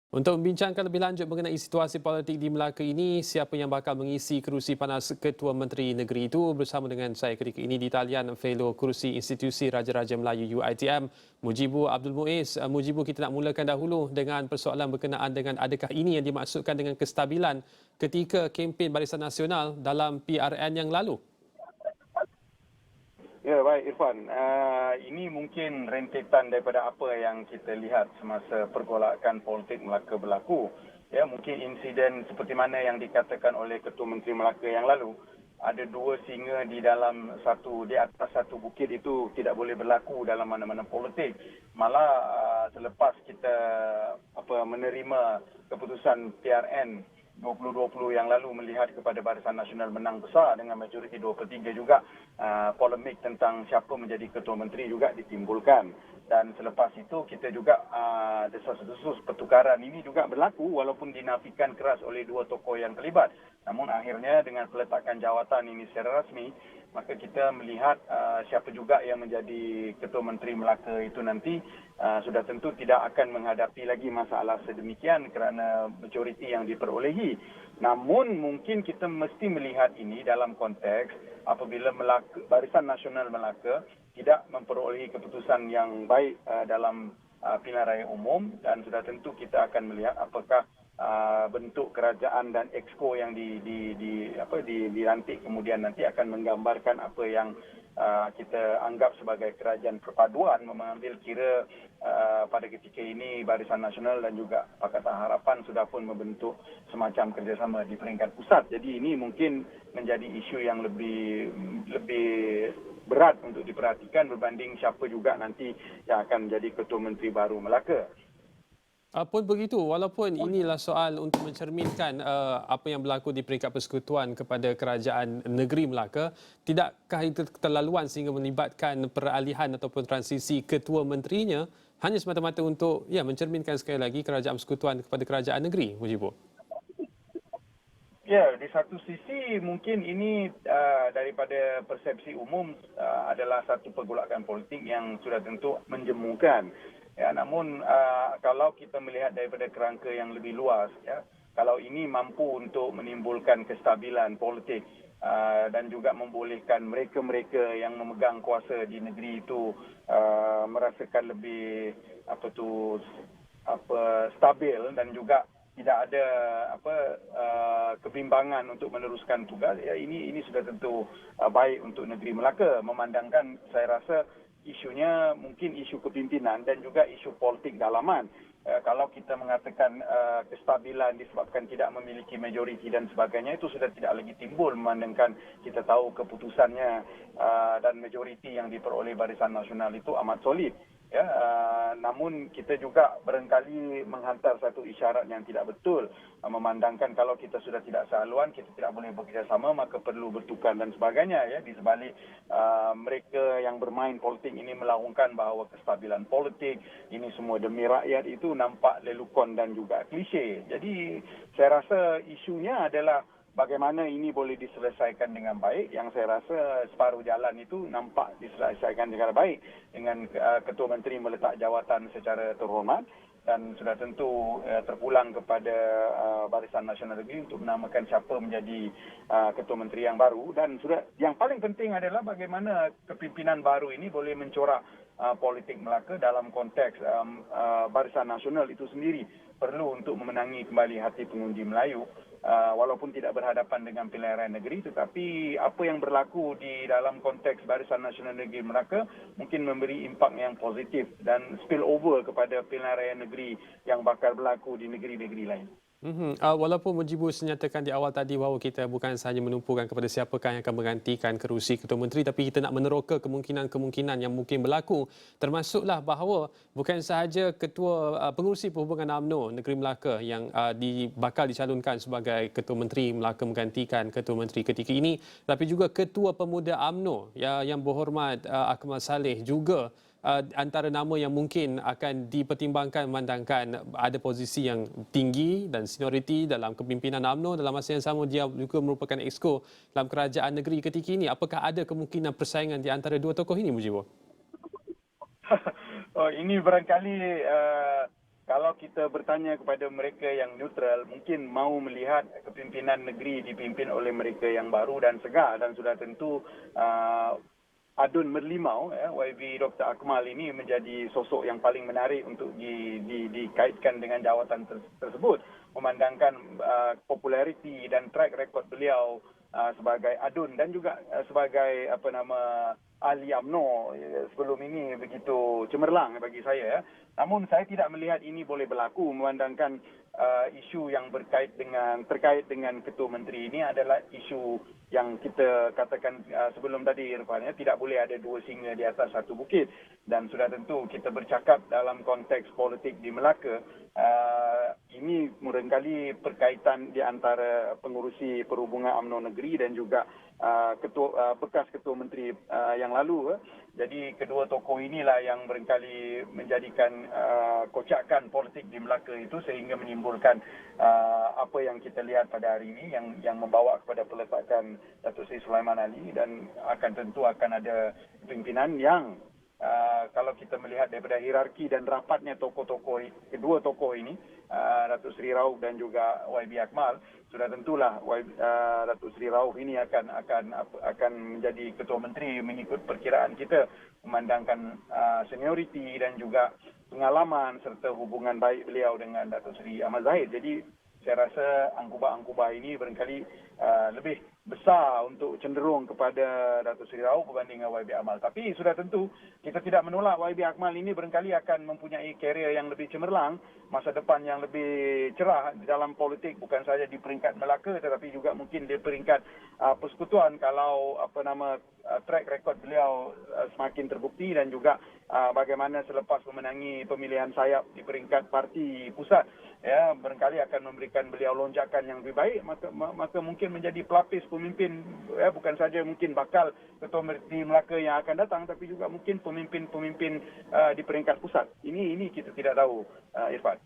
Untuk membincangkan lebih lanjut mengenai situasi politik di Melaka ini, siapa yang bakal mengisi kerusi panas Ketua Menteri Negeri itu bersama dengan saya ketika ini di talian Fellow Kerusi Institusi Raja-Raja Melayu UiTM, Mujibu Abdul Muiz. Mujibu, kita nak mulakan dahulu dengan persoalan berkenaan dengan adakah ini yang dimaksudkan dengan kestabilan ketika kempen Barisan Nasional dalam PRN yang lalu? Ya, baik Irfan. Ini mungkin rentetan daripada apa yang kita lihat semasa pergolakan politik Melaka berlaku. Ya, mungkin insiden seperti mana yang dikatakan oleh Ketua Menteri Melaka yang lalu. Ada dua singa di atas satu bukit itu tidak boleh berlaku dalam mana-mana politik. Malah selepas kita menerima keputusan PRN 2020 yang lalu melihat kepada Barisan Nasional menang besar dengan majoriti 2/3 juga, polemik tentang siapa menjadi Ketua Menteri juga ditimbulkan. Dan selepas itu kita juga desas-desus pertukaran ini juga berlaku walaupun dinafikan keras oleh dua tokoh yang terlibat. Namun akhirnya dengan peletakan jawatan ini secara rasmi, maka kita melihat siapa juga yang menjadi Ketua Menteri Melaka itu nanti sudah tentu tidak akan menghadapi lagi masalah sedemikian kerana majoriti yang diperolehi. Namun mungkin kita mesti melihat ini dalam konteks apabila Barisan Nasional Melaka tidak memperolehi keputusan yang baik dalam pilihan raya umum, dan sudah tentu kita akan melihat apakah bentuk kerajaan dan exco yang dilantik kemudian nanti akan menggambarkan apa yang kita anggap sebagai kerajaan perpaduan, mengambil kira pada ketika ini Barisan Nasional dan juga Pakatan Harapan sudah pun membentuk semacam kerjasama di peringkat pusat. Jadi ini mungkin menjadi isu yang lebih berat untuk diperhatikan berbanding siapa juga nanti yang akan menjadi Ketua Menteri baru Melaka. Pun begitu, walaupun inilah soal untuk mencerminkan apa yang berlaku di peringkat persekutuan kepada kerajaan negeri Melaka, tidakkah itu keterlaluan sehingga melibatkan peralihan ataupun transisi ketua menterinya hanya semata-mata untuk mencerminkan sekali lagi kerajaan persekutuan kepada kerajaan negeri, Mujibu? Ya, di satu sisi mungkin ini daripada persepsi umum adalah satu pergolakan politik yang sudah tentu menjemukan. Ya, namun kalau kita melihat daripada kerangka yang lebih luas, ya, kalau ini mampu untuk menimbulkan kestabilan politik dan juga membolehkan mereka-mereka yang memegang kuasa di negeri itu merasakan lebih stabil dan juga tidak ada kebimbangan untuk meneruskan tugas, ya ini sudah tentu baik untuk negeri Melaka, memandangkan saya rasa isunya mungkin isu kepimpinan dan juga isu politik dalaman. Kalau kita mengatakan kestabilan disebabkan tidak memiliki majoriti dan sebagainya, itu sudah tidak lagi timbul memandangkan kita tahu keputusannya dan majoriti yang diperoleh Barisan Nasional itu amat solid. Ya, namun kita juga barangkali menghantar satu isyarat yang tidak betul, memandangkan kalau kita sudah tidak sehaluan, kita tidak boleh bekerjasama, maka perlu bertukar dan sebagainya. Ya, di sebalik mereka yang bermain politik ini melaungkan bahawa kestabilan politik ini semua demi rakyat, itu nampak lelukon dan juga klise. Jadi saya rasa isunya adalah bagaimana ini boleh diselesaikan dengan baik. Yang saya rasa separuh jalan itu nampak diselesaikan dengan baik dengan Ketua Menteri meletak jawatan secara terhormat dan sudah tentu terpulang kepada Barisan Nasional Negeri untuk menamakan siapa menjadi Ketua Menteri yang baru. Dan sudah yang paling penting adalah bagaimana kepimpinan baru ini boleh mencorak politik Melaka dalam konteks Barisan Nasional itu sendiri perlu untuk memenangi kembali hati pengundi Melayu. Walaupun tidak berhadapan dengan pilihan raya negeri, tetapi apa yang berlaku di dalam konteks Barisan Nasional Negeri Melaka mungkin memberi impak yang positif dan spill over kepada pilihan raya negeri yang bakal berlaku di negeri-negeri lain. Walaupun Mujibu menyatakan di awal tadi bahawa kita bukan sahaja menumpukan kepada siapakah yang akan menggantikan kerusi Ketua Menteri, tapi kita nak meneroka kemungkinan-kemungkinan yang mungkin berlaku, termasuklah bahawa bukan sahaja Ketua Pengurusi Perhubungan UMNO Negeri Melaka yang bakal dicalonkan sebagai Ketua Menteri Melaka menggantikan Ketua Menteri ketika ini, tapi juga Ketua Pemuda UMNO yang berhormat Akmal Saleh juga antara nama yang mungkin akan dipertimbangkan memandangkan ada posisi yang tinggi dan senioriti dalam kepimpinan UMNO, dalam masa yang sama dia juga merupakan exco dalam kerajaan negeri ketika ini. Apakah ada kemungkinan persaingan di antara dua tokoh ini, Mujibu? Ini barangkali kalau kita bertanya kepada mereka yang neutral, mungkin mau melihat kepimpinan negeri dipimpin oleh mereka yang baru dan segar, dan sudah tentu adun merlimau, YB Dr. Akmal ini menjadi sosok yang paling menarik untuk dikaitkan dengan jawatan tersebut, memandangkan populariti dan track record beliau sebagai adun dan juga sebagai ahli UMNO sebelum ini begitu cemerlang bagi saya. Namun saya tidak melihat ini boleh berlaku, memandangkan isu yang terkait dengan Ketua Menteri ini adalah isu yang kita katakan sebelum tadi, Irfan, tidak boleh ada dua singa di atas satu bukit. Dan sudah tentu kita bercakap dalam konteks politik di Melaka, ini mungkin perkaitan di antara pengurusi perhubungan UMNO negeri dan juga bekas Ketua Menteri yang lalu. Jadi kedua tokoh inilah yang barangkali menjadikan kocakan politik di Melaka itu sehingga menimbulkan apa yang kita lihat pada hari ini yang membawa kepada peletakan Datuk Seri Sulaiman Ali, dan tentu akan ada pimpinan yang kalau kita melihat daripada hierarki dan rapatnya kedua tokoh ini, Datuk Seri Rauf dan juga YB Akmal, sudah tentulah Datuk Seri Rauf ini akan menjadi Ketua Menteri mengikut perkiraan kita, memandangkan senioriti dan juga pengalaman serta hubungan baik beliau dengan Datuk Seri Ahmad Zahid. Jadi saya rasa angkuba-angkuba ini barangkali lebih besar untuk cenderung kepada Datuk Seri Rauf berbanding dengan YB Akmal. Tapi sudah tentu kita tidak menolak YB Akmal ini barangkali akan mempunyai karier yang lebih cemerlang, masa depan yang lebih cerah dalam politik, bukan saja di peringkat Melaka tetapi juga mungkin di peringkat persekutuan kalau track record beliau semakin terbukti, dan juga bagaimana selepas memenangi pemilihan sayap di peringkat parti pusat, barangkali akan memberikan beliau lonjakan yang lebih baik, maka mungkin menjadi pelapis pemimpin, bukan saja mungkin bakal Ketua Menteri Melaka yang akan datang, tapi juga mungkin pemimpin-pemimpin di peringkat pusat. Ini kita tidak tahu, Irfan.